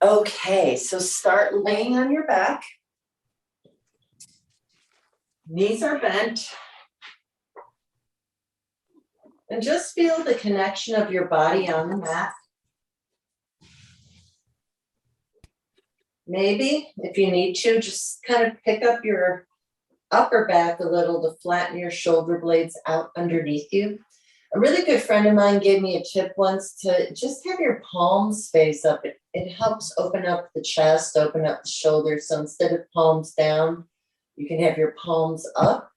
Okay, so start laying on your back. Knees are bent. And just feel the connection of your body on the mat. Maybe, if you need to, just kind of pick up your upper back a little to flatten your shoulder blades out underneath you. A really good friend of mine gave me a tip once to just have your palms face up. It helps open up the chest, open up the shoulders. So instead of palms down, you can have your palms up.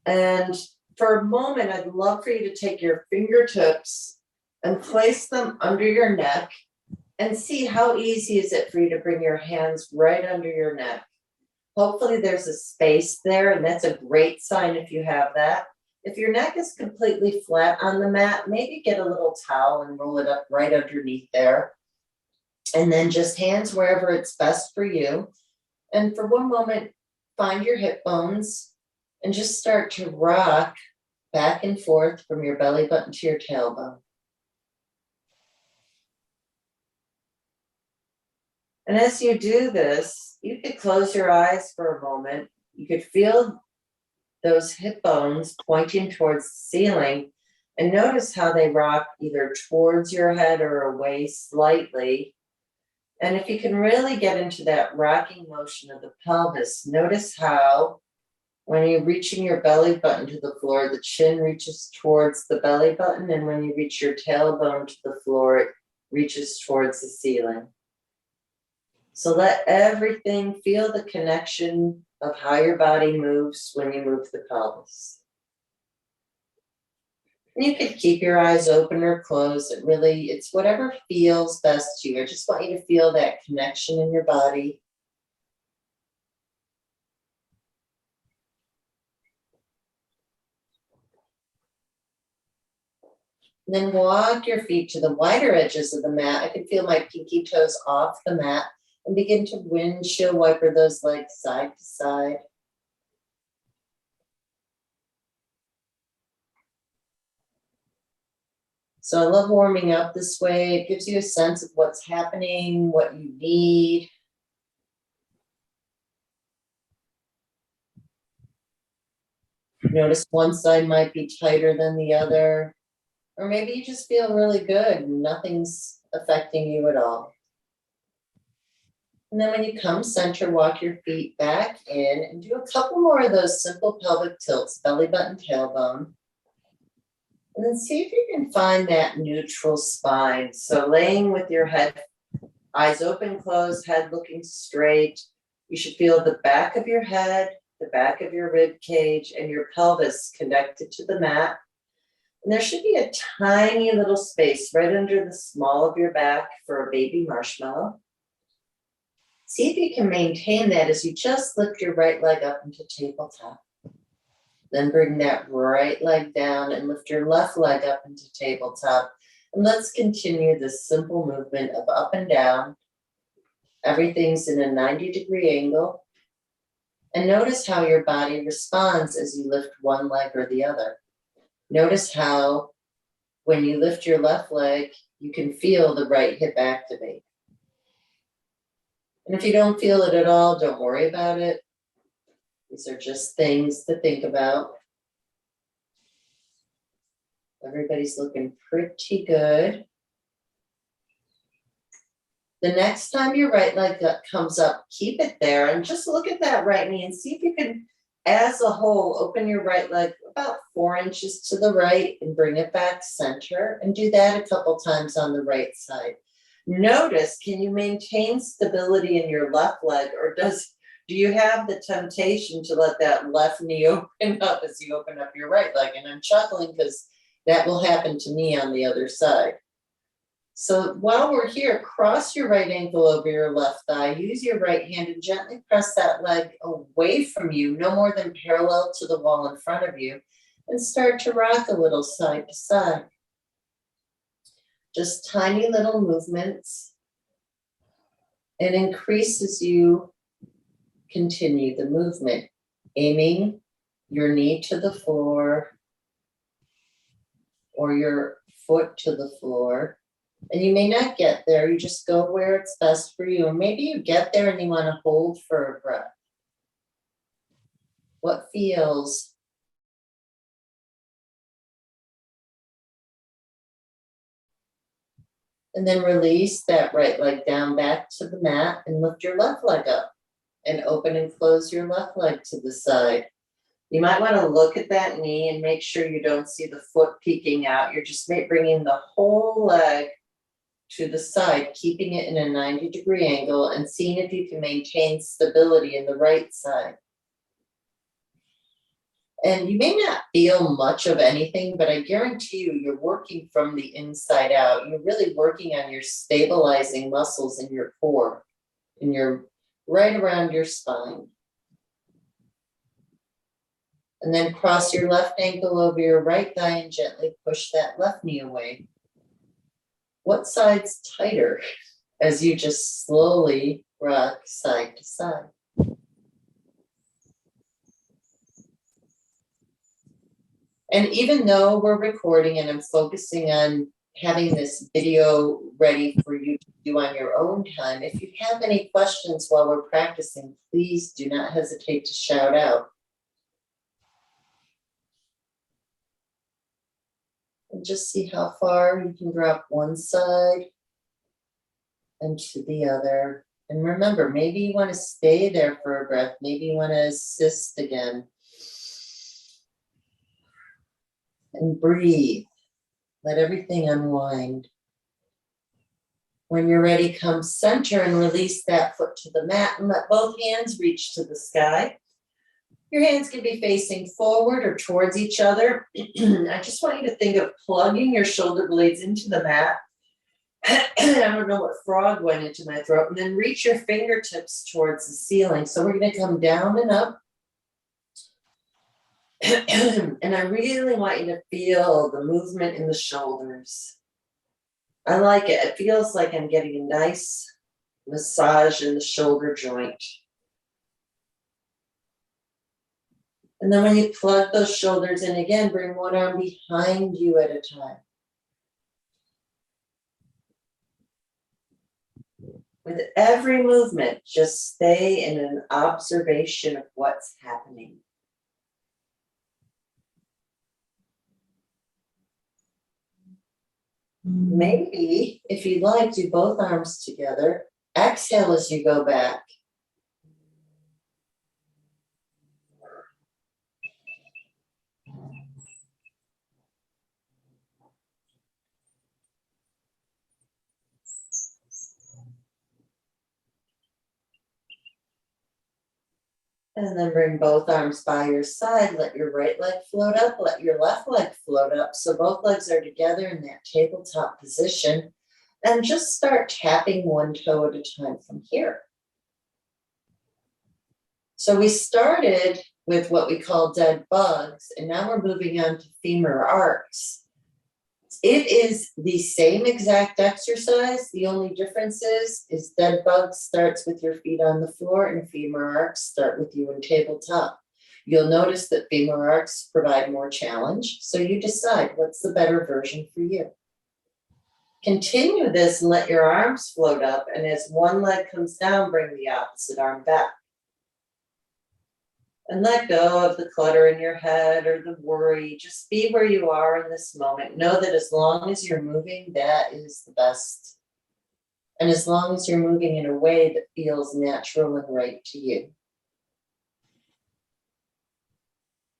And for a moment, I'd love for you to take your fingertips and place them under your neck and see how easy is it for you to bring your hands right under your neck. Hopefully there's a space there, and that's a great sign if you have that. If your neck is completely flat on the mat, maybe get a little towel and roll it up right underneath there. And then just hands wherever it's best for you. And for one moment, find your hip bones and just start to rock back and forth from your belly button to your tailbone. And as you do this, you could close your eyes for a moment. You could feel those hip bones pointing towards the ceiling and notice how they rock either towards your head or away slightly. And if you can really get into that rocking motion of the pelvis, notice how when you're reaching your belly button to the floor, the chin reaches towards the belly button, and when you reach your tailbone to the floor, it reaches towards the ceiling. So let everything feel the connection of how your body moves when you move the pelvis. And you could keep your eyes open or closed. It's whatever feels best to you. I just want you to feel that connection in your body. And then walk your feet to the wider edges of the mat. I can feel my pinky toes off the mat and begin to windshield wiper those legs side to side. So I love warming up this way. It gives you a sense of what's happening, what you need. Notice one side might be tighter than the other. Or maybe you just feel really good and nothing's affecting you at all. And then when you come center, walk your feet back in and do a couple more of those simple pelvic tilts, belly button, tailbone. And then see if you can find that neutral spine. So laying with your head, eyes open, closed, head looking straight. You should feel the back of your head, the back of your rib cage, and your pelvis connected to the mat. And there should be a tiny little space right under the small of your back for a baby marshmallow. See if you can maintain that as you just lift your right leg up into tabletop. Then bring that right leg down and lift your left leg up into tabletop. And let's continue this simple movement of up and down. Everything's in a 90-degree angle. And notice how your body responds as you lift one leg or the other. Notice how when you lift your left leg, you can feel the right hip activate. And if you don't feel it at all, don't worry about it. These are just things to think about. Everybody's looking pretty good. The next time your right leg comes up, keep it there and just look at that right knee and see if you can, as a whole, open your right leg about 4 inches to the right and bring it back center, and do that a couple times on the right side. Notice, can you maintain stability in your left leg, or do you have the temptation to let that left knee open up as you open up your right leg? And I'm chuckling because that will happen to me on the other side. So while we're here, cross your right ankle over your left thigh. Use your right hand and gently press that leg away from you, no more than parallel to the wall in front of you, and start to rock a little side to side. Just tiny little movements. And increase as you continue the movement, aiming your knee to the floor or your foot to the floor. And you may not get there, you just go where it's best for you. Or maybe you get there and you want to hold for a breath. What feels? And then release that right leg down back to the mat and lift your left leg up and open and close your left leg to the side. You might want to look at that knee and make sure you don't see the foot peeking out. You're just bringing the whole leg to the side, keeping it in a 90-degree angle and seeing if you can maintain stability in the right side. And you may not feel much of anything, but I guarantee you, you're working from the inside out. You're really working on your stabilizing muscles in your core, in your right around your spine. And then cross your left ankle over your right thigh and gently push that left knee away. What side's tighter as you just slowly rock side to side? And even though we're recording and I'm focusing on having this video ready for you to do on your own time, if you have any questions while we're practicing, please do not hesitate to shout out. And just see how far you can drop one side and to the other. And remember, maybe you want to stay there for a breath. Maybe you want to assist again. And breathe. Let everything unwind. When you're ready, come center and release that foot to the mat and let both hands reach to the sky. Your hands can be facing forward or towards each other. I just want you to think of plugging your shoulder blades into the mat. I don't know what frog went into my throat. And then reach your fingertips towards the ceiling. So we're going to come down and up. And I really want you to feel the movement in the shoulders. I like it. It feels like I'm getting a nice massage in the shoulder joint. And then when you plug those shoulders in again, bring one arm behind you at a time. With every movement, just stay in an observation of what's happening. Maybe, if you'd like, do both arms together. Exhale as you go back. And then bring both arms by your side. Let your right leg float up. Let your left leg float up. So both legs are together in that tabletop position. And just start tapping one toe at a time from here. So we started with what we call dead bugs, and now we're moving on to femur arcs. It is the same exact exercise. The only difference is dead bugs starts with your feet on the floor and femur arcs start with you in tabletop. You'll notice that femur arcs provide more challenge, so you decide what's the better version for you. Continue this and let your arms float up, and as one leg comes down, bring the opposite arm back. And let go of the clutter in your head or the worry. Just be where you are in this moment. Know that as long as you're moving, that is the best. And as long as you're moving in a way that feels natural and right to you.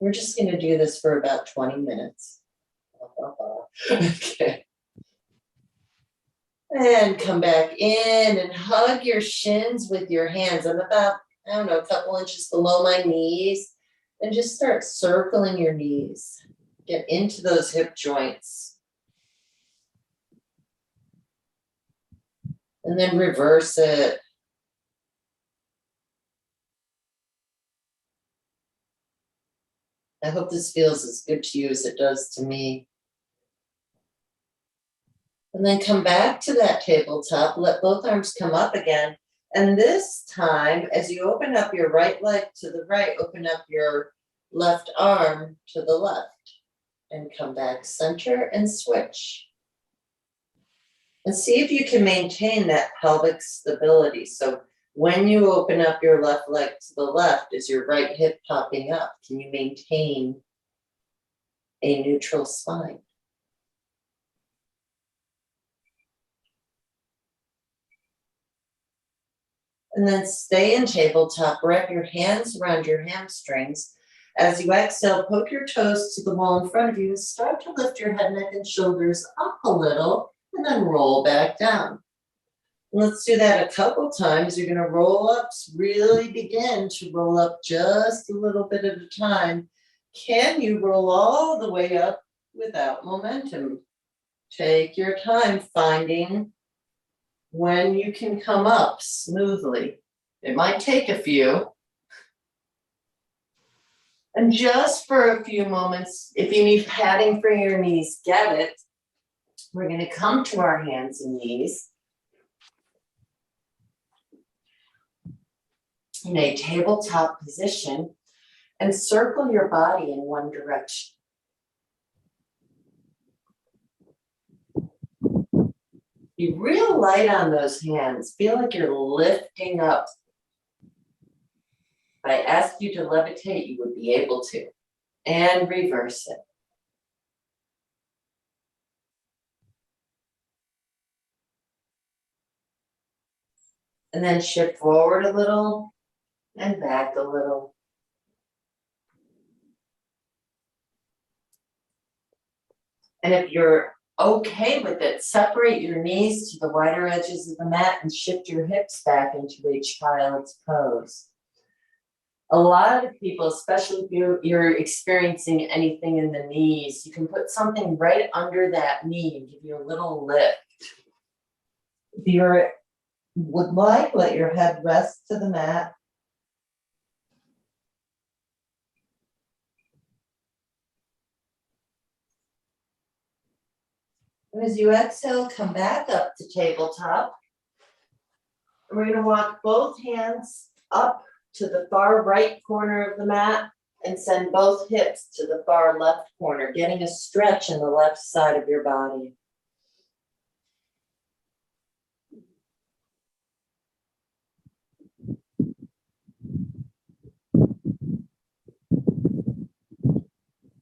We're just going to do this for about 20 minutes. Okay. And come back in and hug your shins with your hands. I'm about, a couple inches below my knees. And just start circling your knees. Get into those hip joints. And then reverse it. I hope this feels as good to you as it does to me. And then come back to that tabletop. Let both arms come up again. And this time, as you open up your right leg to the right, open up your left arm to the left. And come back center and switch. And see if you can maintain that pelvic stability. So when you open up your left leg to the left, is your right hip popping up? Can you maintain a neutral spine? And then stay in tabletop, wrap your hands around your hamstrings. As you exhale, poke your toes to the wall in front of you and start to lift your head, neck, and shoulders up a little, and then roll back down. Let's do that a couple times. You're gonna roll up, really begin to roll up just a little bit at a time. Can you roll all the way up without momentum? Take your time finding when you can come up smoothly. It might take a few. And just for a few moments, if you need padding for your knees, get it. We're gonna come to our hands and knees in a tabletop position and circle your body in one direction. Be real light on those hands. Feel like you're lifting up. If I asked you to levitate, you would be able to. And reverse it. And then shift forward a little and back a little. And if you're okay with it, separate your knees to the wider edges of the mat and shift your hips back into a child's pose. A lot of people, especially if you're experiencing anything in the knees, you can put something right under that knee and give you a little lift. If you would like, let your head rest to the mat. And as you exhale, come back up to tabletop. And we're going to walk both hands up to the far right corner of the mat and send both hips to the far left corner, getting a stretch in the left side of your body.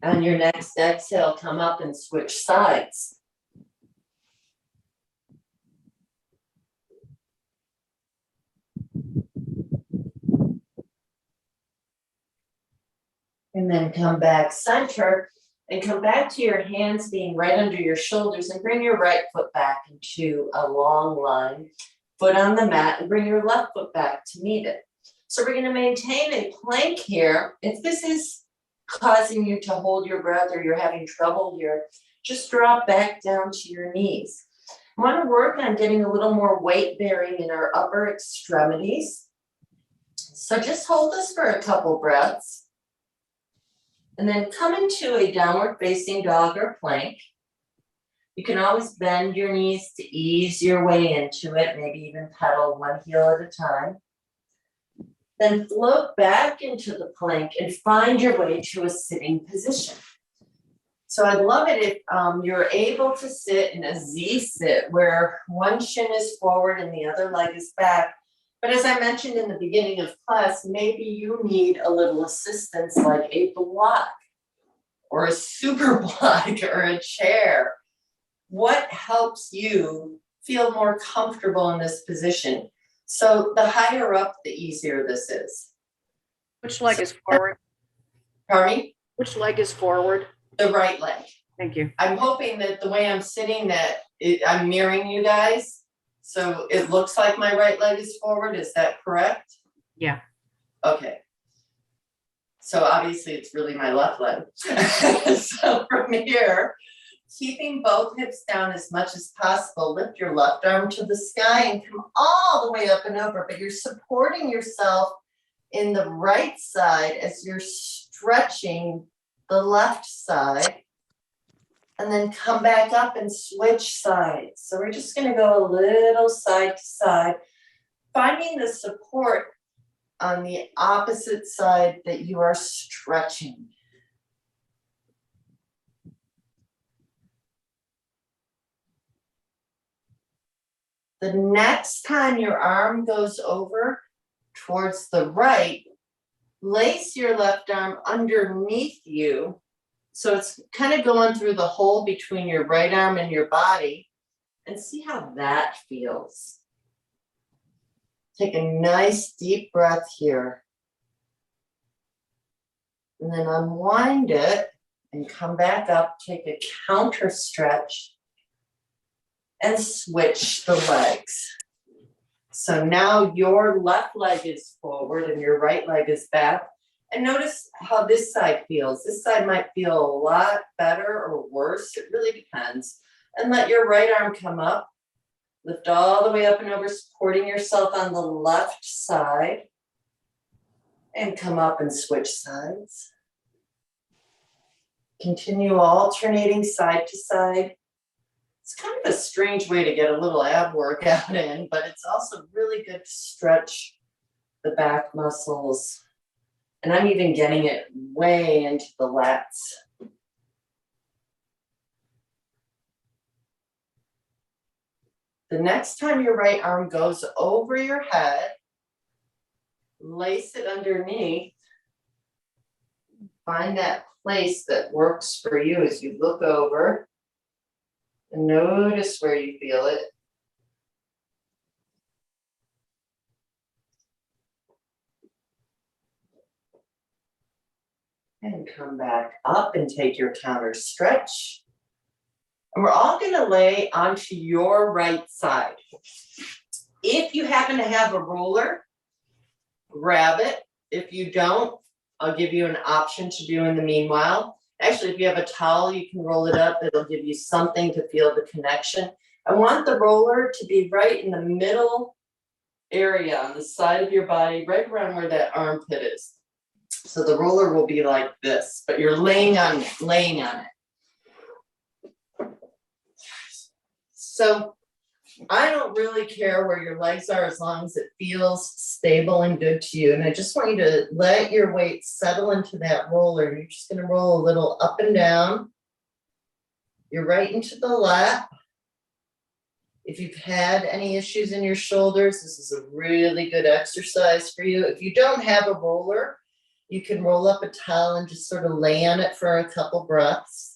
On your next exhale, come up and switch sides. And then come back center and come back to your hands being right under your shoulders and bring your right foot back into a long line, foot on the mat, and bring your left foot back to meet it. So we're going to maintain a plank here. If this is causing you to hold your breath or you're having trouble here, just drop back down to your knees. I want to work on getting a little more weight bearing in our upper extremities. So just hold this for a couple breaths. And then come into a downward facing dog or plank. You can always bend your knees to ease your way into it, maybe even pedal one heel at a time. Then float back into the plank and find your way to a sitting position. So I'd love it if you're able to sit in a Z sit where one shin is forward and the other leg is back. But as I mentioned in the beginning of class, maybe you need a little assistance like a block or a super block or a chair. What helps you feel more comfortable in this position? So the higher up, the easier this is. Which leg is forward? Pardon me? Which leg is forward? The right leg. Thank you. I'm hoping that the way I'm sitting I'm mirroring you guys. So it looks like my right leg is forward. Is that correct? Yeah. Okay. So obviously it's really my left leg. So from here, keeping both hips down as much as possible, lift your left arm to the sky and come all the way up and over, but you're supporting yourself in the right side as you're stretching the left side. And then come back up and switch sides. So we're just going to go a little side to side, finding the support on the opposite side that you are stretching. The next time your arm goes over towards the right, place your left arm underneath you. So it's kind of going through the hole between your right arm and your body, and see how that feels. Take a nice deep breath here. And then unwind it and come back up, take a counter stretch and switch the legs. So now your left leg is forward and your right leg is back. And notice how this side feels. This side might feel a lot better or worse. It really depends. And let your right arm come up. Lift all the way up and over, supporting yourself on the left side. And come up and switch sides. Continue alternating side to side. It's kind of a strange way to get a little ab workout in, but it's also really good to stretch the back muscles. And I'm even getting it way into the lats. The next time your right arm goes over your head, lace it underneath. Find that place that works for you as you look over. And notice where you feel it. And come back up and take your counter stretch. And we're all going to lay onto your right side. If you happen to have a ruler, grab it. If you don't, I'll give you an option to do in the meanwhile. Actually, if you have a towel, you can roll it up. It'll give you something to feel the connection. I want the roller to be right in the middle area on the side of your body, right around where that armpit is. So the roller will be like this, but you're laying on it. So I don't really care where your legs are as long as it feels stable and good to you. And I just want you to let your weight settle into that roller. You're just going to roll a little up and down. You're right into the lap. If you've had any issues in your shoulders, this is a really good exercise for you. If you don't have a roller, you can roll up a towel and just sort of lay on it for a couple breaths.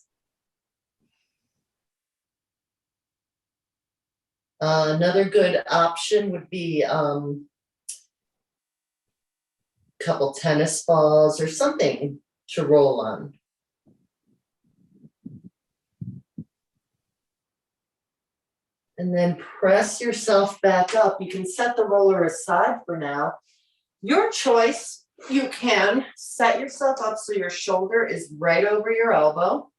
Another good option would be a couple tennis balls or something to roll on. And then press yourself back up. You can set the roller aside for now. Your choice, you can set yourself up so your shoulder is right over your elbow.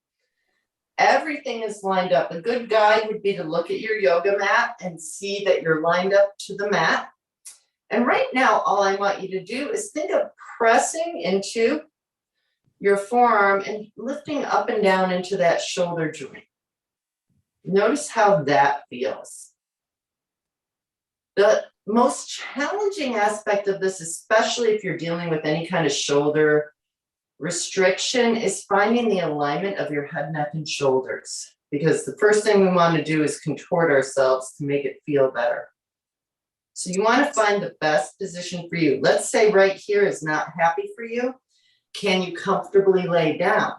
Everything is lined up. A good guide would be to look at your yoga mat and see that you're lined up to the mat. And right now, all I want you to do is think of pressing into your forearm and lifting up and down into that shoulder joint. Notice how that feels. The most challenging aspect of this, especially if you're dealing with any kind of shoulder restriction, is finding the alignment of your head, neck, and shoulders. Because the first thing we want to do is contort ourselves to make it feel better. So you want to find the best position for you. Let's say right here is not happy for you. Can you comfortably lay down?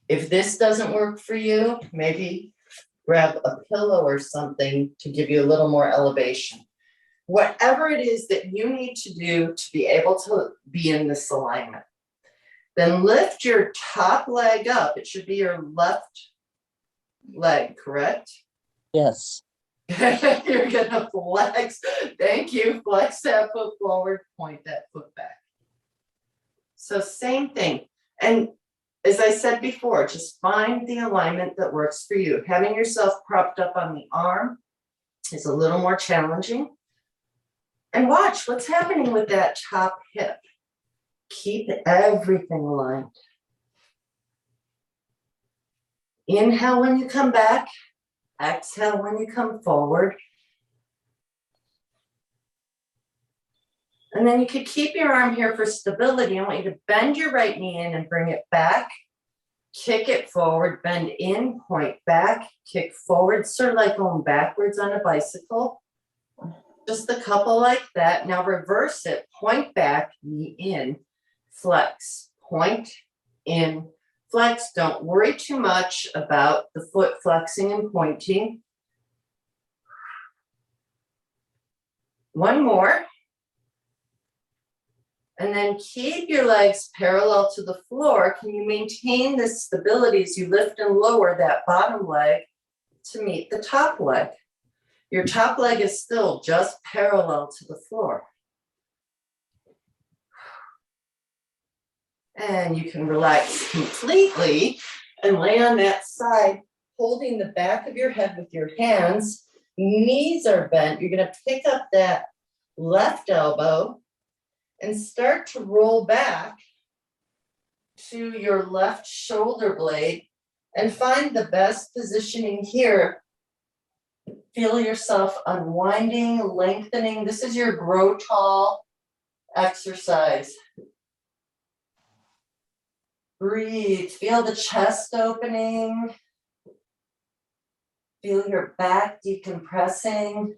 If this doesn't work for you, maybe grab a pillow or something to give you a little more elevation. Whatever it is that you need to do to be able to be in this alignment. Then lift your top leg up. It should be your left leg, correct? Yes. You're gonna flex. Thank you. Flex that foot forward, point that foot back. So same thing. And as I said before, just find the alignment that works for you. Having yourself propped up on the arm is a little more challenging. And watch what's happening with that top hip. Keep everything aligned. Inhale when you come back. Exhale when you come forward. And then you could keep your arm here for stability. I want you to bend your right knee in and bring it back. Kick it forward, bend in, point back, kick forward, sort of like going backwards on a bicycle. Just a couple like that. Now reverse it, point back, knee in, flex, point in, flex. Don't worry too much about the foot flexing and pointing. One more. And then keep your legs parallel to the floor. Can you maintain this stability as you lift and lower that bottom leg to meet the top leg? Your top leg is still just parallel to the floor. And you can relax completely and lay on that side, holding the back of your head with your hands. Knees are bent. You're going to pick up that left elbow and start to roll back to your left shoulder blade and find the best positioning here. Feel yourself unwinding, lengthening. This is your grow tall exercise. Breathe, feel the chest opening. Feel your back decompressing.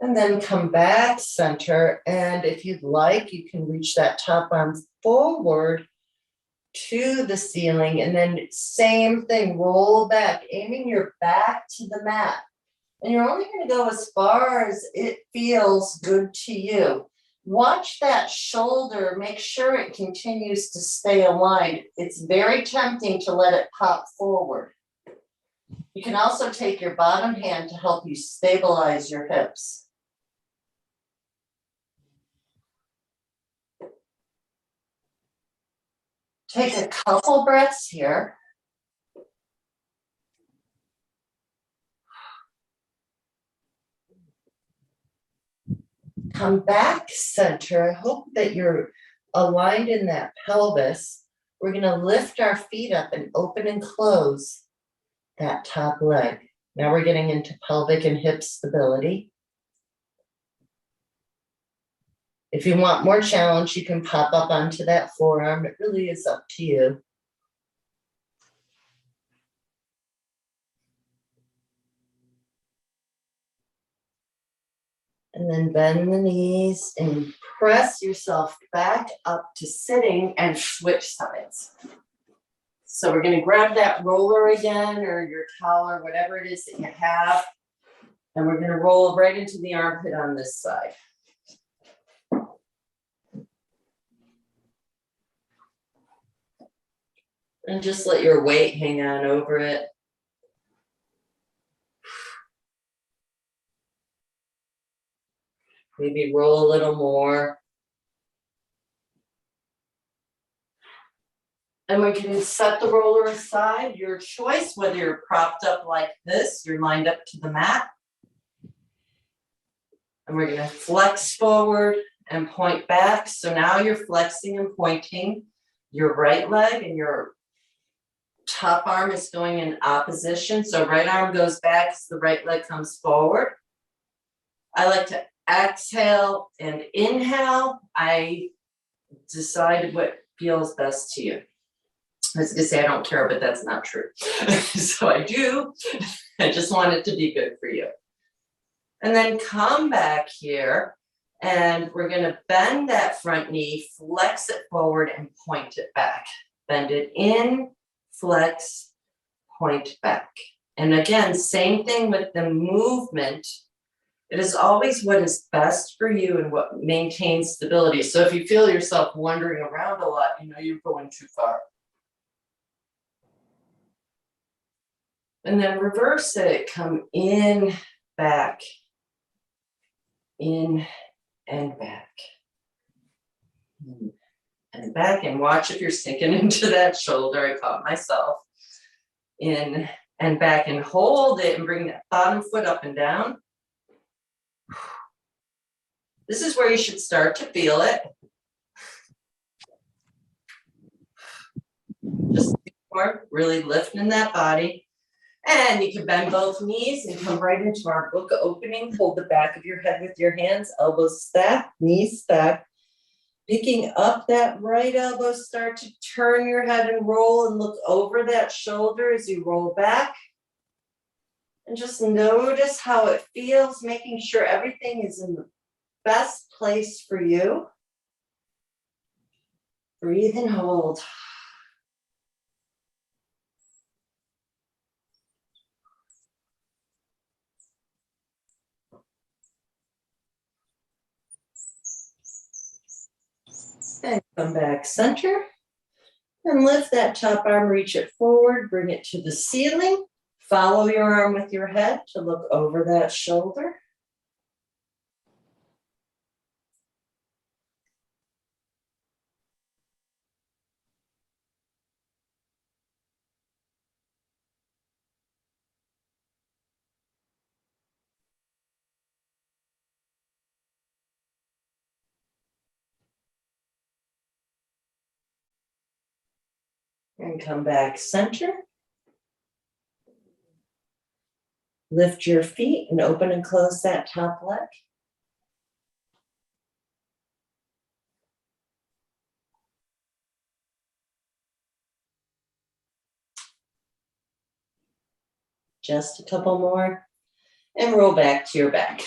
And then come back center. And if you'd like, you can reach that top arm forward to the ceiling. And then same thing, roll back, aiming your back to the mat. And you're only going to go as far as it feels good to you. Watch that shoulder, make sure it continues to stay aligned. It's very tempting to let it pop forward. You can also take your bottom hand to help you stabilize your hips. Take a couple breaths here. Come back center. I hope that you're aligned in that pelvis. We're going to lift our feet up and open and close that top leg. Now we're getting into pelvic and hip stability. If you want more challenge, you can pop up onto that forearm. It really is up to you. And then bend the knees and press yourself back up to sitting and switch sides. So we're going to grab that roller again, or your towel, or whatever it is that you have. And we're going to roll right into the armpit on this side. And just let your weight hang on over it. Maybe roll a little more. And we can set the roller aside, your choice, whether you're propped up like this, you're lined up to the mat. And we're gonna flex forward and point back. So now you're flexing and pointing your right leg, and your top arm is going in opposition. So right arm goes back as the right leg comes forward. I like to exhale and inhale. I decide what feels best to you. I was gonna say I don't care, but that's not true. So I do. I just want it to be good for you. And then come back here, and we're gonna bend that front knee, flex it forward, and point it back. Bend it in, flex, point back. And again, same thing with the movement. It is always what is best for you and what maintains stability. So if you feel yourself wandering around a lot, you know you're going too far. And then reverse it, come in, back, in and back, and back, and watch if you're sinking into that shoulder. I caught myself. In and back, and hold it and bring that bottom foot up and down. This is where you should start to feel it. Just more, really lifting that body. And you can bend both knees and come right into our book opening. Hold the back of your head with your hands, elbows stacked, knees stacked. Picking up that right elbow, start to turn your head and roll and look over that shoulder as you roll back. And just notice how it feels, making sure everything is in the best place for you. Breathe and hold. And come back center. And lift that top arm, reach it forward, bring it to the ceiling. Follow your arm with your head to look over that shoulder. And come back center. Lift your feet and open and close that top leg. Just a couple more. And roll back to your back.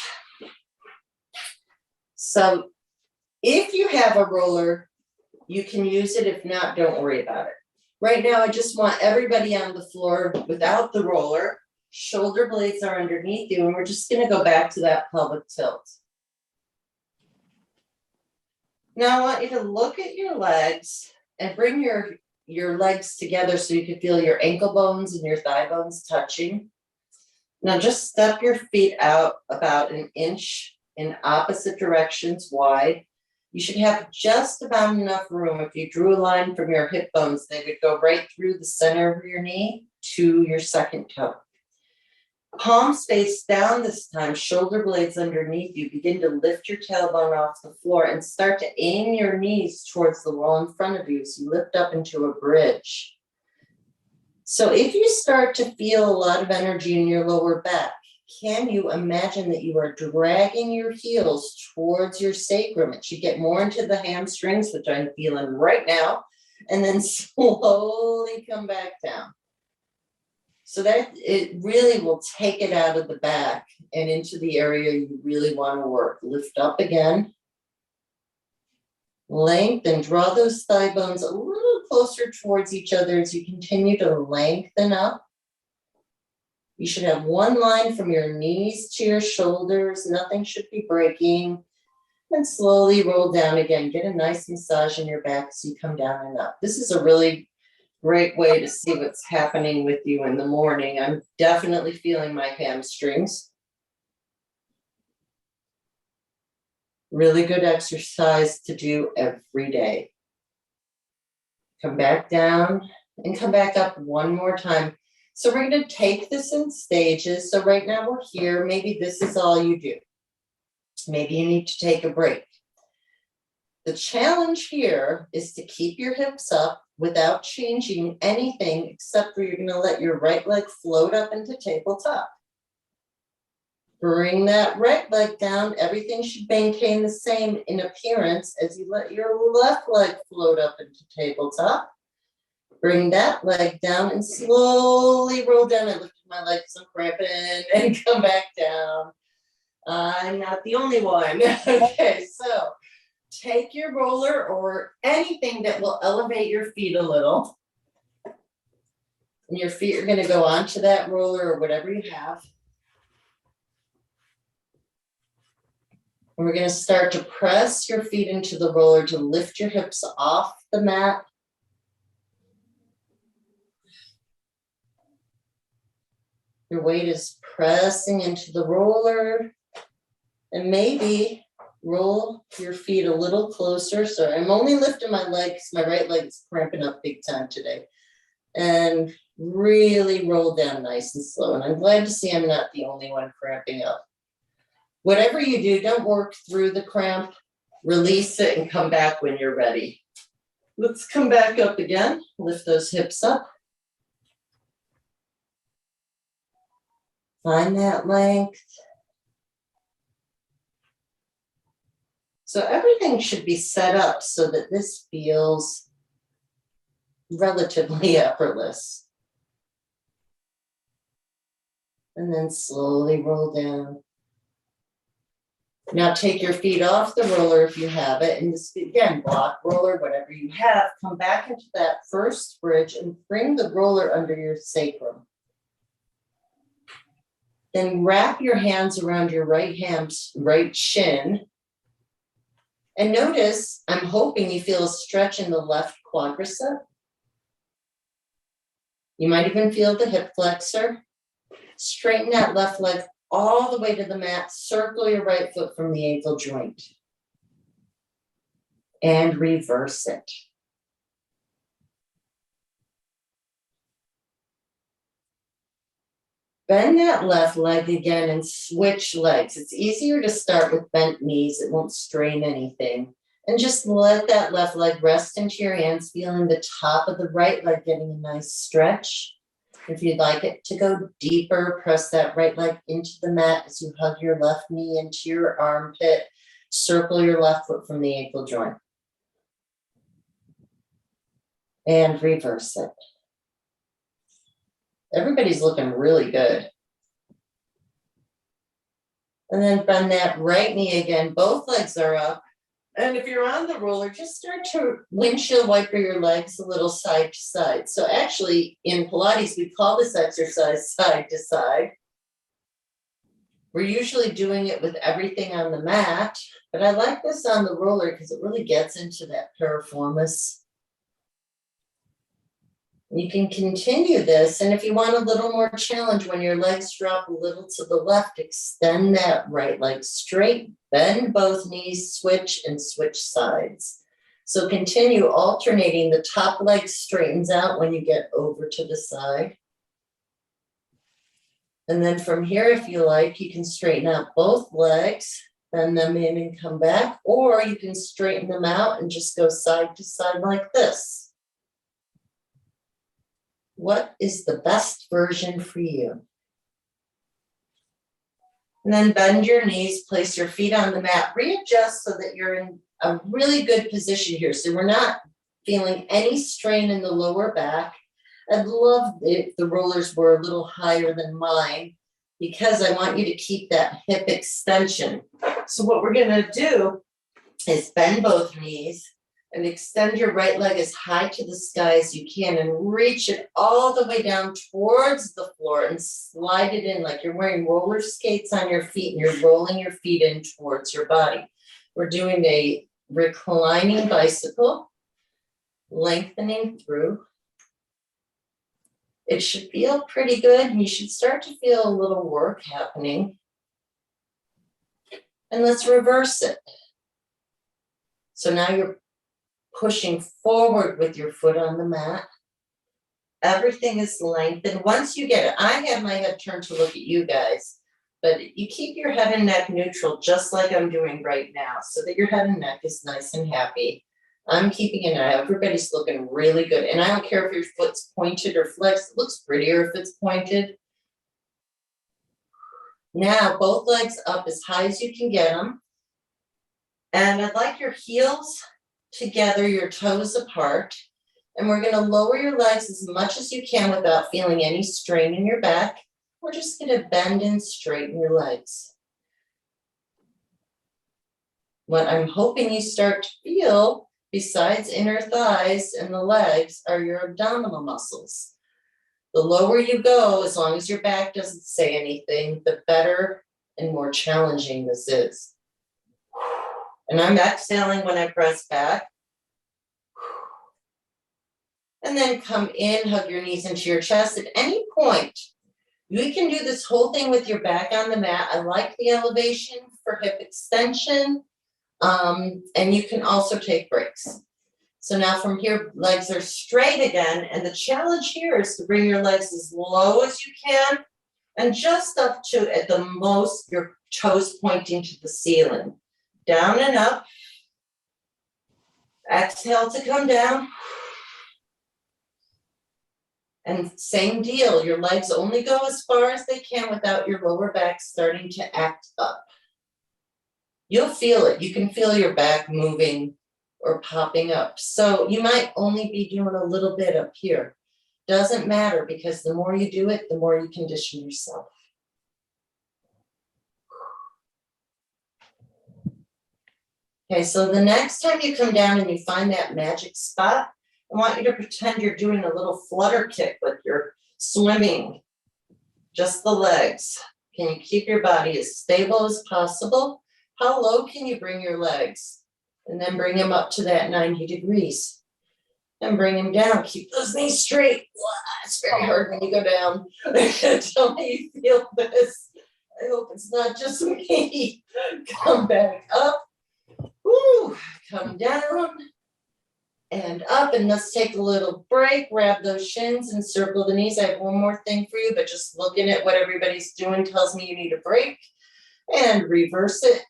So if you have a roller, you can use it. If not, don't worry about it. Right now, I just want everybody on the floor without the roller. Shoulder blades are underneath you, and we're just gonna go back to that pelvic tilt. Now I want you to look at your legs and bring your legs together so you can feel your ankle bones and your thigh bones touching. Now just step your feet out about an inch in opposite directions wide. You should have just about enough room. If you drew a line from your hip bones, they would go right through the center of your knee to your second toe. Palms face down this time, shoulder blades underneath you. Begin to lift your tailbone off the floor and start to aim your knees towards the wall in front of you as you lift up into a bridge. So if you start to feel a lot of energy in your lower back, can you imagine that you are dragging your heels towards your sacrum? It should get more into the hamstrings, which I'm feeling right now, and then slowly come back down. So that it really will take it out of the back and into the area you really want to work. Lift up again. Lengthen, draw those thigh bones a little closer towards each other as you continue to lengthen up. You should have one line from your knees to your shoulders. Nothing should be breaking. And slowly roll down again. Get a nice massage in your back as you come down and up. This is a really great way to see what's happening with you in the morning. I'm definitely feeling my hamstrings. Really good exercise to do every day. Come back down and come back up one more time. So we're going to take this in stages. So right now we're here. Maybe this is all you do. Maybe you need to take a break. The challenge here is to keep your hips up without changing anything except for you're going to let your right leg float up into tabletop. Bring that right leg down. Everything should maintain the same in appearance as you let your left leg float up into tabletop. Bring that leg down and slowly roll down. I lifted my leg because I'm cramping and come back down. I'm not the only one. Okay, so take your roller or anything that will elevate your feet a little. And your feet are going to go onto that roller or whatever you have. And we're going to start to press your feet into the roller to lift your hips off the mat. Your weight is pressing into the roller. And maybe roll your feet a little closer. So I'm only lifting my legs. My right leg is cramping up big time today. And really roll down nice and slow. And I'm glad to see I'm not the only one cramping up. Whatever you do, don't work through the cramp. Release it and come back when you're ready. Let's come back up again. Lift those hips up. Find that length. So everything should be set up so that this feels relatively effortless. And then slowly roll down. Now take your feet off the roller if you have it, and just again, block roller, whatever you have, come back into that first bridge and bring the roller under your sacrum. Then wrap your hands around your right shin. And notice, I'm hoping you feel a stretch in the left quadricep. You might even feel the hip flexor. Straighten that left leg all the way to the mat. Circle your right foot from the ankle joint. And reverse it. Bend that left leg again and switch legs. It's easier to start with bent knees. It won't strain anything. And just let that left leg rest into your hands, feeling the top of the right leg getting a nice stretch. If you'd like it to go deeper, press that right leg into the mat as you hug your left knee into your armpit. Circle your left foot from the ankle joint. And reverse it. Everybody's looking really good. And then bend that right knee again. Both legs are up. And if you're on the roller, just start to windshield wiper your legs a little side to side. So actually, in Pilates, we call this exercise side to side. We're usually doing it with everything on the mat, but I like this on the roller because it really gets into that piriformis. You can continue this, and if you want a little more challenge, when your legs drop a little to the left, extend that right leg straight, bend both knees, switch and switch sides. So continue alternating. The top leg straightens out when you get over to the side. And then from here, if you like, you can straighten out both legs, bend them in and come back, or you can straighten them out and just go side to side like this. What is the best version for you? And then bend your knees, place your feet on the mat, readjust so that you're in a really good position here. So we're not feeling any strain in the lower back. I'd love if the rollers were a little higher than mine because I want you to keep that hip extension. So what we're gonna do is bend both knees and extend your right leg as high to the sky as you can and reach it all the way down towards the floor and slide it in like you're wearing roller skates on your feet and you're rolling your feet in towards your body. We're doing a reclining bicycle, lengthening through. It should feel pretty good and you should start to feel a little work happening. And let's reverse it. So now you're pushing forward with your foot on the mat. Everything is lengthened. Once you get it, I have my head turned to look at you guys, but you keep your head and neck neutral just like I'm doing right now so that your head and neck is nice and happy. I'm keeping an eye. Everybody's looking really good. And I don't care if your foot's pointed or flexed. It looks prettier if it's pointed. Now, both legs up as high as you can get them. And I'd like your heels together, your toes apart, and we're going to lower your legs as much as you can without feeling any strain in your back. We're just going to bend and straighten your legs. What I'm hoping you start to feel, besides inner thighs and the legs, are your abdominal muscles. The lower you go, as long as your back doesn't say anything, the better and more challenging this is. And I'm exhaling when I press back. And then come in, hug your knees into your chest. At any point, you can do this whole thing with your back on the mat. I like the elevation for hip extension. And you can also take breaks. So now from here, legs are straight again. And the challenge here is to bring your legs as low as you can and just up to, at the most, your toes pointing to the ceiling. Down and up. Exhale to come down. And same deal, your legs only go as far as they can without your lower back starting to act up. You'll feel it. You can feel your back moving or popping up. So you might only be doing a little bit up here. Doesn't matter because the more you do it, the more you condition yourself. Okay, so the next time you come down and you find that magic spot, I want you to pretend you're doing a little flutter kick like you're swimming. Just the legs. Can you keep your body as stable as possible? How low can you bring your legs? And then bring them up to that 90 degrees. And bring them down. Keep those knees straight. Wow, it's very hard when you go down. Tell me you feel this. I hope it's not just me. Come back up. Woo, come down and up, and let's take a little break. Grab those shins and circle the knees. I have one more thing for you, but just looking at what everybody's doing tells me you need a break. And reverse it.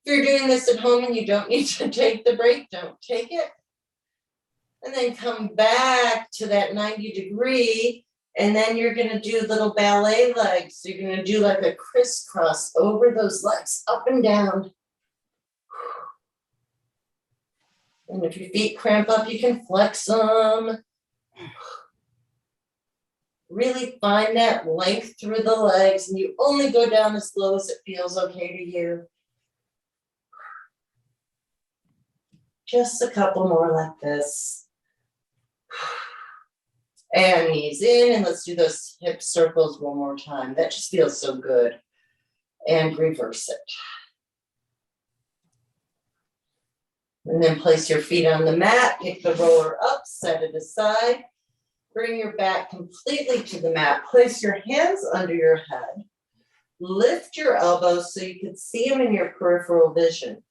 If you're doing this at home and you don't need to take the break, don't take it. And then come back to that 90 degree, and then you're gonna do little ballet legs. So you're gonna do like a crisscross over those legs, up and down. And if your feet cramp up, you can flex them. Really find that length through the legs, and you only go down as low as it feels okay to you. Just a couple more like this. And knees in, and let's do those hip circles one more time. That just feels so good. And reverse it. And then place your feet on the mat, pick the roller up, set it aside. Bring your back completely to the mat. Place your hands under your head. Lift your elbows so you can see them in your peripheral vision.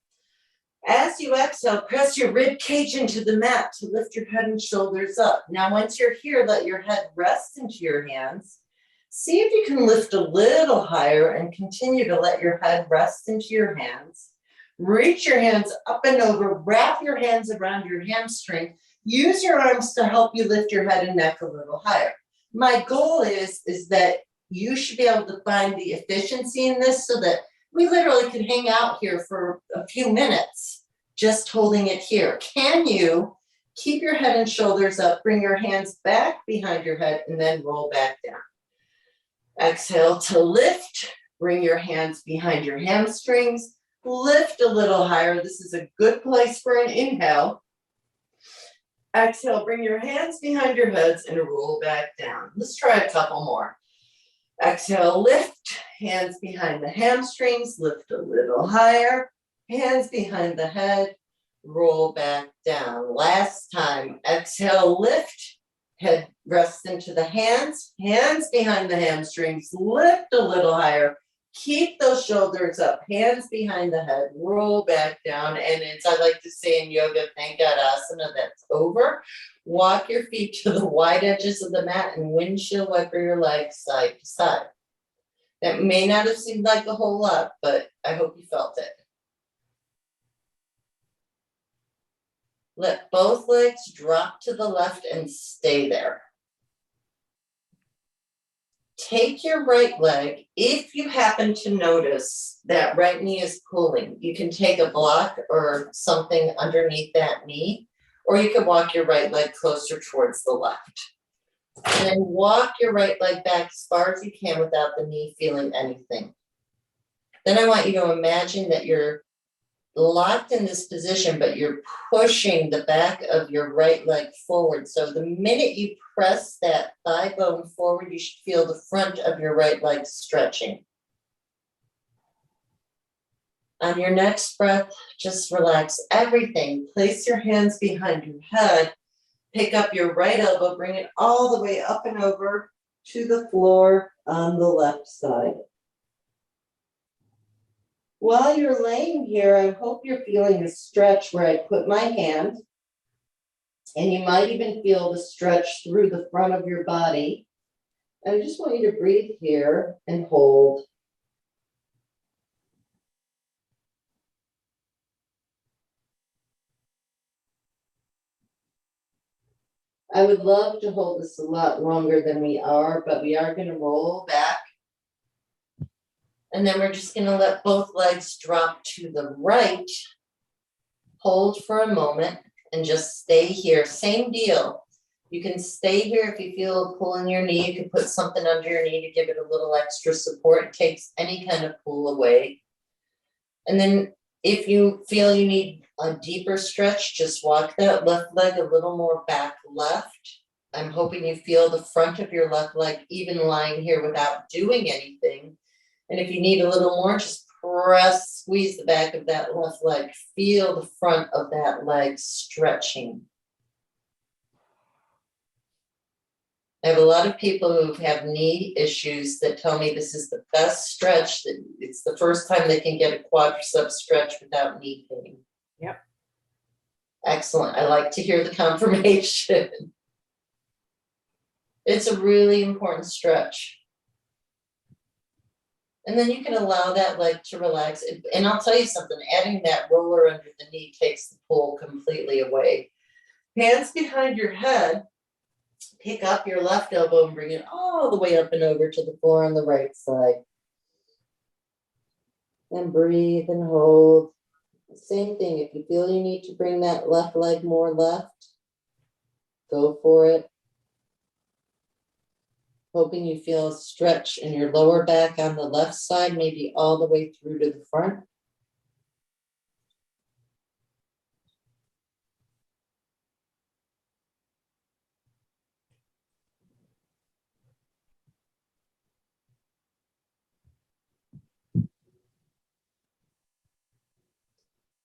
As you exhale, press your rib cage into the mat to lift your head and shoulders up. Now, once you're here, let your head rest into your hands. See if you can lift a little higher and continue to let your head rest into your hands. Reach your hands up and over, wrap your hands around your hamstring. Use your arms to help you lift your head and neck a little higher. My goal is that you should be able to find the efficiency in this so that we literally could hang out here for a few minutes, just holding it here. Can you keep your head and shoulders up, bring your hands back behind your head, and then roll back down? Exhale to lift, bring your hands behind your hamstrings, lift a little higher. This is a good place for an inhale. Exhale, bring your hands behind your heads and roll back down. Let's try a couple more. Exhale, lift, hands behind the hamstrings, lift a little higher, hands behind the head, roll back down. Last time, exhale, lift, head rest into the hands, hands behind the hamstrings, lift a little higher, keep those shoulders up, hands behind the head, roll back down. And it's, I like to say in yoga, thank God asana, that's over. Walk your feet to the wide edges of the mat and windshield wiper your legs side to side. That may not have seemed like a whole lot, but I hope you felt it. Let both legs drop to the left and stay there. Take your right leg. If you happen to notice that right knee is pulling, you can take a block or something underneath that knee, or you can walk your right leg closer towards the left. And then walk your right leg back as far as you can without the knee feeling anything. Then I want you to imagine that you're locked in this position, but you're pushing the back of your right leg forward. So the minute you press that thigh bone forward, you should feel the front of your right leg stretching. On your next breath, just relax everything. Place your hands behind your head. Pick up your right elbow, bring it all the way up and over to the floor on the left side. While you're laying here, I hope you're feeling a stretch where I put my hand, and you might even feel the stretch through the front of your body. And I just want you to breathe here and hold. I would love to hold this a lot longer than we are, but we are going to roll back. And then we're just going to let both legs drop to the right. Hold for a moment and just stay here. Same deal. You can stay here if you feel a pull in your knee. You can put something under your knee to give it a little extra support. It takes any kind of pull away. And then if you feel you need a deeper stretch, just walk that left leg a little more back left. I'm hoping you feel the front of your left leg even lying here without doing anything. And if you need a little more, just squeeze the back of that left leg. Feel the front of that leg stretching. I have a lot of people who have knee issues that tell me this is the best stretch, that it's the first time they can get a quadricep stretch without knee pain. Yep. Excellent. I like to hear the confirmation. It's a really important stretch. And then you can allow that leg to relax. And I'll tell you something, adding that roller under the knee takes the pull completely away. Hands behind your head, pick up your left elbow and bring it all the way up and over to the floor on the right side. And breathe and hold. Same thing, if you feel you need to bring that left leg more left, go for it. Hoping you feel a stretch in your lower back on the left side, maybe all the way through to the front.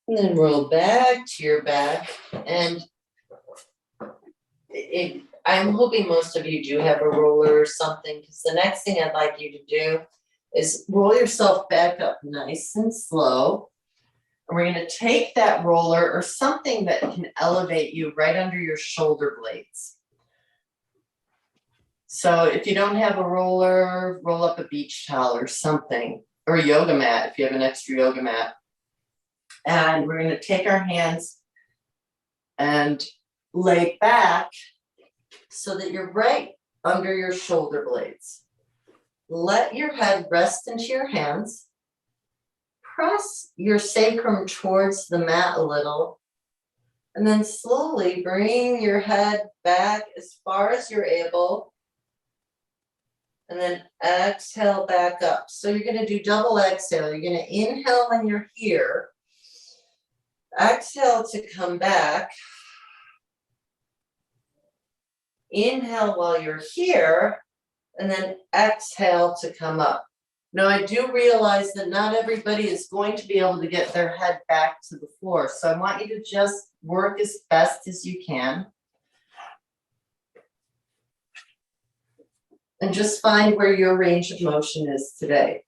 And then roll back to your back. And I'm hoping most of you do have a roller or something, because the next thing I'd like you to do is roll yourself back up nice and slow. And we're going to take that roller or something that can elevate you right under your shoulder blades. So if you don't have a roller, roll up a beach towel or something, or a yoga mat if you have an extra yoga mat. And we're going to take our hands and lay back so that you're right under your shoulder blades. Let your head rest into your hands. Press your sacrum towards the mat a little. And then slowly bring your head back as far as you're able. And then exhale back up. So you're going to do double exhale. You're going to inhale when you're here. Exhale to come back. Inhale while you're here, and then exhale to come up. Now, I do realize that not everybody is going to be able to get their head back to the floor, so I want you to just work as best as you can. And just find where your range of motion is today.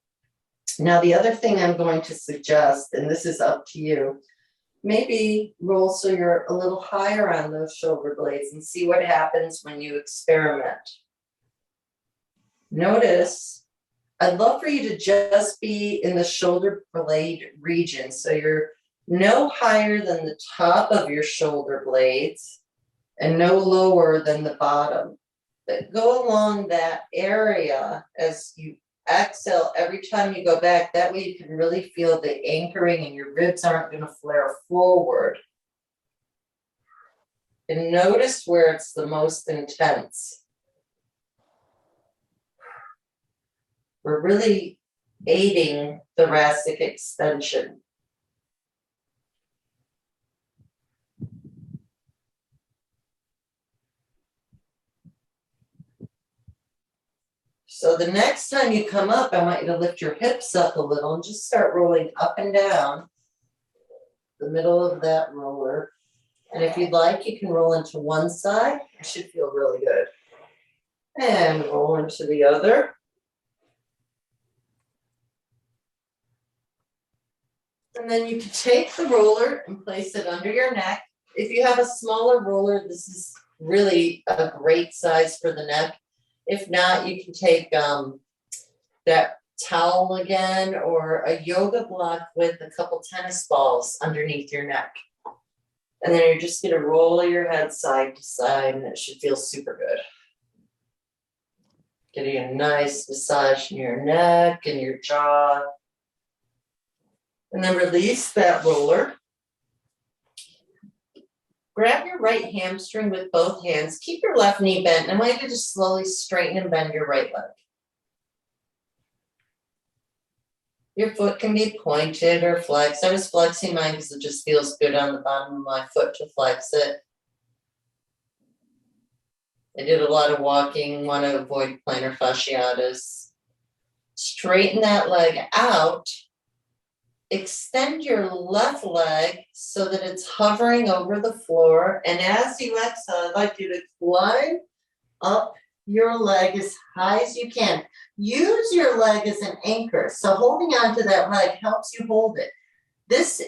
Now, the other thing I'm going to suggest, and this is up to you, maybe roll so you're a little higher on those shoulder blades and see what happens when you experiment. Notice, I'd love for you to just be in the shoulder blade region. So you're no higher than the top of your shoulder blades and no lower than the bottom. But go along that area as you exhale every time you go back. That way you can really feel the anchoring and your ribs aren't going to flare forward. And notice where it's the most intense. We're really aiding thoracic extension. So the next time you come up, I want you to lift your hips up a little and just start rolling up and down the middle of that roller. And if you'd like, you can roll into one side. It should feel really good. And roll into the other. And then you can take the roller and place it under your neck. If you have a smaller roller, this is really a great size for the neck. If not, you can take that towel again or a yoga block with a couple tennis balls underneath your neck. And then you're just going to roll your head side to side, and it should feel super good. Getting a nice massage in your neck and your jaw. And then release that roller. Grab your right hamstring with both hands. Keep your left knee bent. And I want you to just slowly straighten and bend your right leg. Your foot can be pointed or flexed. I was flexing mine because it just feels good on the bottom of my foot to flex it. I did a lot of walking, want to avoid plantar fasciitis. Straighten that leg out. Extend your left leg so that it's hovering over the floor. And as you exhale, I'd like you to climb up your leg as high as you can. Use your leg as an anchor. So holding on to that leg helps you hold it.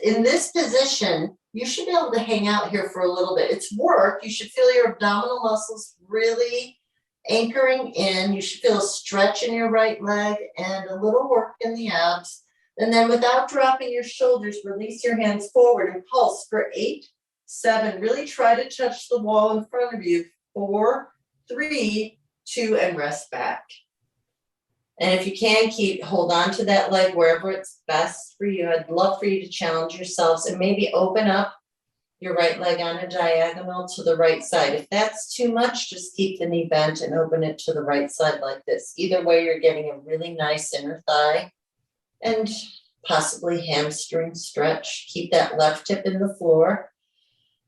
In this position, you should be able to hang out here for a little bit. It's work. You should feel your abdominal muscles really anchoring in. You should feel a stretch in your right leg and a little work in the abs. And then without dropping your shoulders, release your hands forward and pulse for 8, 7. Really try to touch the wall in front of you. 4, 3, 2, and rest back. And if you can, hold on to that leg wherever it's best for you. I'd love for you to challenge yourselves and maybe open up your right leg on a diagonal to the right side. If that's too much, just keep the knee bent and open it to the right side like this. Either way, you're getting a really nice inner thigh and possibly hamstring stretch. Keep that left hip in the floor.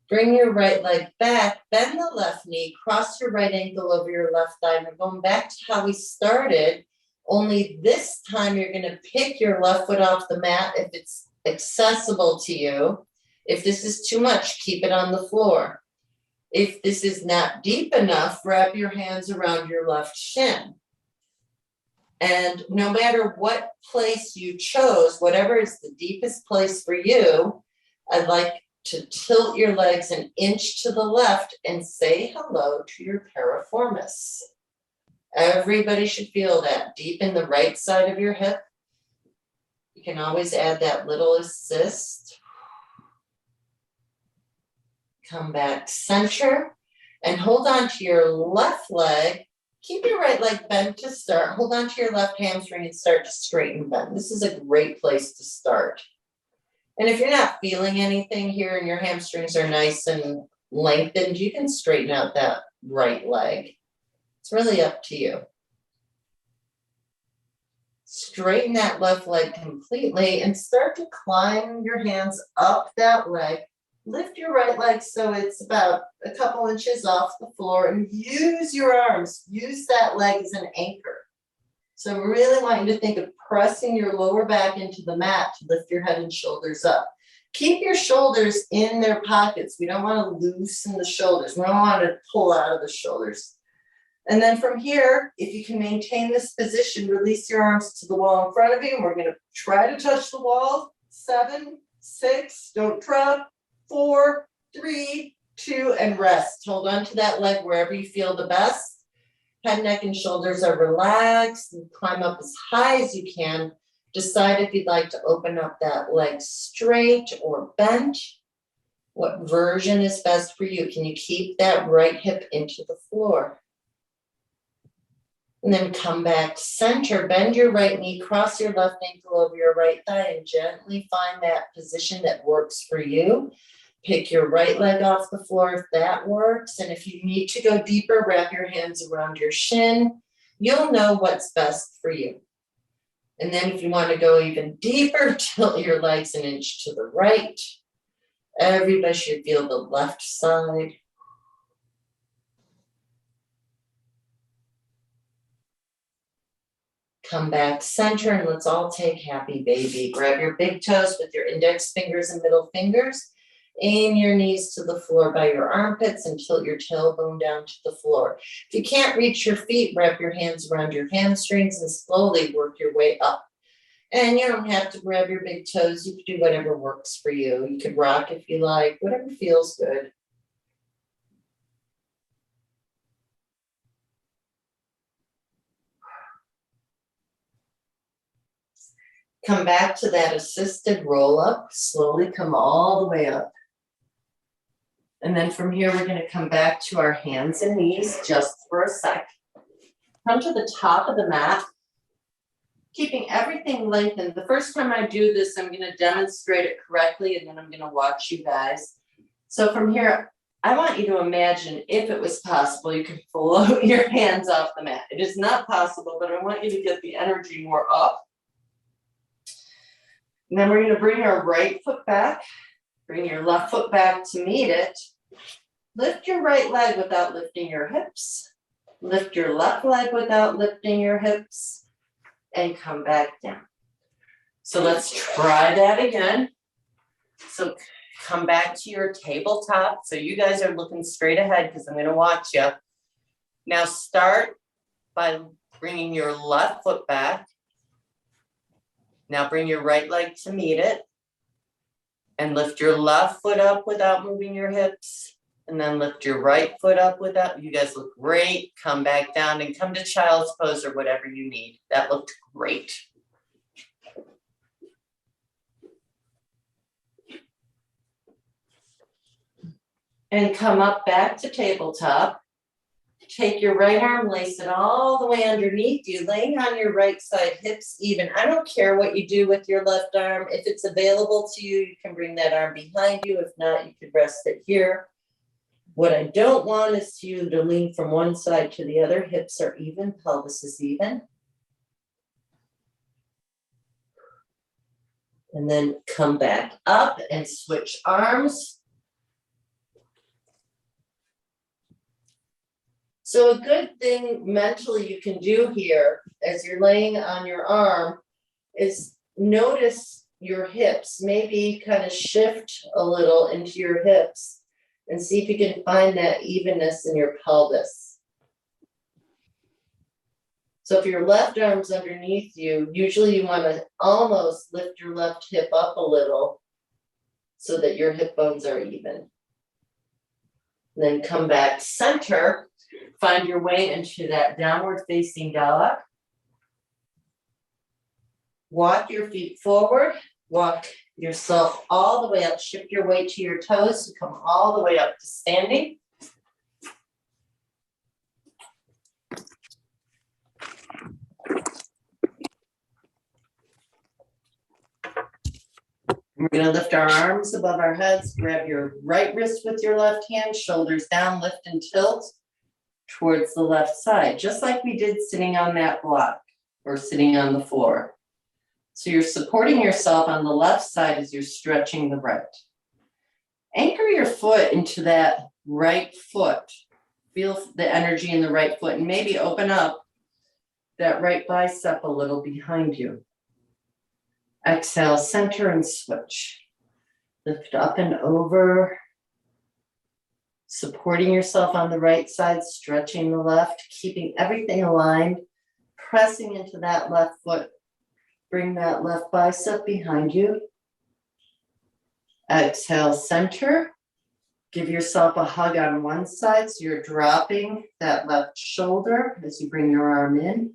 Bring your right leg back, bend the left knee, cross your right ankle over your left thigh. And we're going back to how we started, only this time you're gonna pick your left foot off the mat if it's accessible to you. If this is too much, keep it on the floor. If this is not deep enough, wrap your hands around your left shin. And no matter what place you chose, whatever is the deepest place for you, I'd like to tilt your legs an inch to the left and say hello to your piriformis. Everybody should feel that deep in the right side of your hip. You can always add that little assist. Come back center and hold on to your left leg. Keep your right leg bent to start. Hold on to your left hamstring and start to straighten bend. This is a great place to start. And if you're not feeling anything here and your hamstrings are nice and lengthened, you can straighten out that right leg. It's really up to you. Straighten that left leg completely and start to climb your hands up that leg. Lift your right leg so it's about a couple inches off the floor and use your arms. Use that leg as an anchor. So I really want you to think of pressing your lower back into the mat to lift your head and shoulders up. Keep your shoulders in their pockets. We don't want to loosen the shoulders. We don't want to pull out of the shoulders. And then from here, if you can maintain this position, release your arms to the wall in front of you. And we're going to try to touch the wall. 7, 6, don't drop. 4, 3, 2, and rest. Hold on to that leg wherever you feel the best. Head, neck, and shoulders are relaxed. And climb up as high as you can. Decide if you'd like to open up that leg straight or bent. What version is best for you? Can you keep that right hip into the floor? And then come back center, bend your right knee, cross your left ankle over your right thigh, and gently find that position that works for you. Pick your right leg off the floor if that works. And if you need to go deeper, wrap your hands around your shin. You'll know what's best for you. And then if you want to go even deeper, tilt your legs an inch to the right. Everybody should feel the left side. Come back center and let's all take happy baby. Grab your big toes with your index fingers and middle fingers. Aim your knees to the floor by your armpits and tilt your tailbone down to the floor. If you can't reach your feet, wrap your hands around your hamstrings and slowly work your way up. And you don't have to grab your big toes. You can do whatever works for you. You could rock if you like, whatever feels good. Come back to that assisted roll up. Slowly come all the way up. And then from here, we're going to come back to our hands and knees just for a sec. Come to the top of the mat, keeping everything lengthened. The first time I do this, I'm going to demonstrate it correctly, and then I'm going to watch you guys. So from here, I want you to imagine, if it was possible, you could float your hands off the mat. It is not possible, but I want you to get the energy more up. And then we're gonna bring our right foot back, bring your left foot back to meet it. Lift your right leg without lifting your hips. Lift your left leg without lifting your hips and come back down. So let's try that again. So come back to your tabletop. So you guys are looking straight ahead because I'm gonna watch you. Now start by bringing your left foot back. Now bring your right leg to meet it. And lift your left foot up without moving your hips. And then lift your right foot up without, you guys look great. Come back down and come to child's pose or whatever you need. That looked great. And come up back to tabletop. Take your right arm, lace it all the way underneath you, laying on your right side, hips even. I don't care what you do with your left arm. If it's available to you, you can bring that arm behind you. If not, you could rest it here. What I don't want is you to lean from one side to the other. Hips are even, pelvis is even. And then come back up and switch arms. So a good thing mentally you can do here as you're laying on your arm is notice your hips, maybe kind of shift a little into your hips and see if you can find that evenness in your pelvis. So if your left arm's underneath you, usually you want to almost lift your left hip up a little so that your hip bones are even. Then come back center. Find your way into that downward facing dog. Walk your feet forward, walk yourself all the way up, shift your weight to your toes to come all the way up to standing. We're going to lift our arms above our heads, grab your right wrist with your left hand, shoulders down, lift and tilt towards the left side, just like we did sitting on that block or sitting on the floor. So you're supporting yourself on the left side as you're stretching the right. Anchor your foot into that right foot. Feel the energy in the right foot and maybe open up that right bicep a little behind you. Exhale, center and switch. Lift up and over. Supporting yourself on the right side, stretching the left, keeping everything aligned, pressing into that left foot. Bring that left bicep behind you. Exhale, center. Give yourself a hug on one side so you're dropping that left shoulder as you bring your arm in.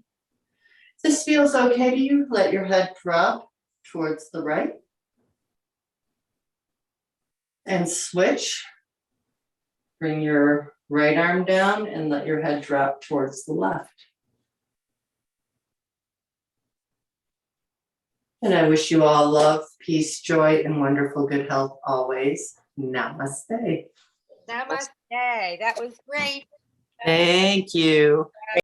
If this feels okay to you, let your head drop towards the right. And switch. Bring your right arm down and let your head drop towards the left. And I wish you all love, peace, joy, and wonderful good health always. Namaste. Namaste. That was great. Thank you.